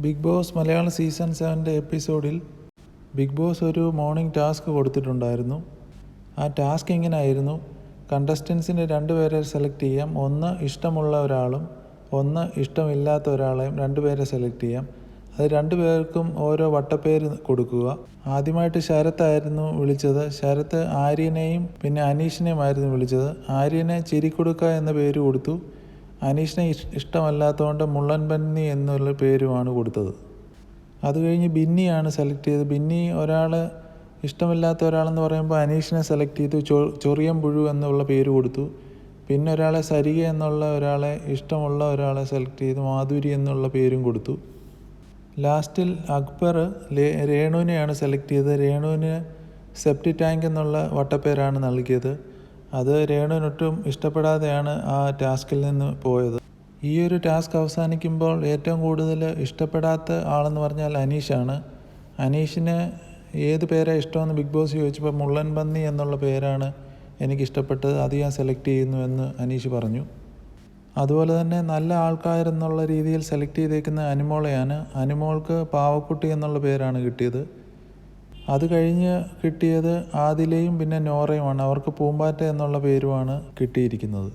Big boss Malayalam season 7 എപ്പിസോഡിൽ big boss ഒരു morning task കൊടുത്തിട്ടുണ്ടായിരുന്നു. ആ ടാസ്ക് ഇങ്ങനെയായിരുന്നു: കണ്ടസ്റ്റൻസിന് 2 പേരെ സെലക്ട് ചെയ്യാം. ഒന്ന് ഇഷ്ടമുള്ള ഒരാളും ഒന്ന് ഇഷ്ടമില്ലാത്ത ഒരാളെയും 2 പേരെ സെലക്ട് ചെയ്യാം. അത് 2 പേർക്കും ഓരോ വട്ടപ്പേര് കൊടുക്കുക. ആദ്യമായിട്ട് ശരത്തായിരുന്നു വിളിച്ചത്. ശരത്ത് ആര്യനെയും പിന്നെ അനീഷിനെയുമായിരുന്നു വിളിച്ചത്. ആര്യനെ ചിരിക്കുടുക്ക എന്ന പേര് കൊടുത്തു. അനീഷിനെ ഇഷ്ടമല്ലാത്തതുകൊണ്ട് മുള്ളൻ പന്നി എന്നുള്ള പേരുമാണ് കൊടുത്തത്. അത് കഴിഞ്ഞ് ബിന്നിയാണ് സെലക്ട് ചെയ്തത്. ബിന്നി ഇഷ്ടമില്ലാത്ത ഒരാളെന്ന് പറയുമ്പോൾ അനീഷിനെ സെലക്ട് ചെയ്തു. ചൊറിയൻ പുഴു എന്നുള്ള പേര് കൊടുത്തു. പിന്നെ ഒരാളെ സരിക എന്നുള്ള ഇഷ്ടമുള്ള ഒരാളെ സെലക്ട് ചെയ്തു. മാധുരി എന്നുള്ള പേരും കൊടുത്തു. ലാസ്റ്റിൽ അക്ബർ രേണുവിനെയാണ് സെലക്ട് ചെയ്തത്. രേണുവിന് സെപ്റ്റി ടാങ്ക് എന്നുള്ള വട്ടപ്പേരാണ് നൽകിയത്. അത് രേണുവിനൊട്ടും ഇഷ്ടപ്പെടാതെയാണ് ആ ടാസ്കിൽ നിന്ന് പോയത്. ഈ ഒരു ടാസ്ക് അവസാനിക്കുമ്പോൾ ഏറ്റവും കൂടുതൽ ഇഷ്ടപ്പെടാത്ത ആളെന്ന് പറഞ്ഞാൽ അനീഷാണ്. അനീഷിന് ഏത് പേരാണ് ഇഷ്ടമെന്ന് ബിഗ് ബോസ് ചോദിച്ചപ്പോൾ മുള്ളൻ പന്നി എന്നുള്ള പേരാണ് എനിക്കിഷ്ടപ്പെട്ടത്, അത് ഞാൻ സെലക്ട് ചെയ്യുന്നു എന്ന് അനീഷ് പറഞ്ഞു. അതുപോലെ തന്നെ നല്ല ആൾക്കാരെന്നുള്ള രീതിയിൽ സെലക്ട് ചെയ്തേക്കുന്ന അനുമോളെയാണ്. അനുമോൾക്ക് പാവക്കുട്ടി എന്നുള്ള പേരാണ് കിട്ടിയത്. അത് കഴിഞ്ഞ് കിട്ടിയത് ആദിലയും പിന്നെ നോറയുമാണ്. അവർക്ക് പൂമ്പാറ്റ എന്നുള്ള പേരുമാണ് കിട്ടിയിരിക്കുന്നത്.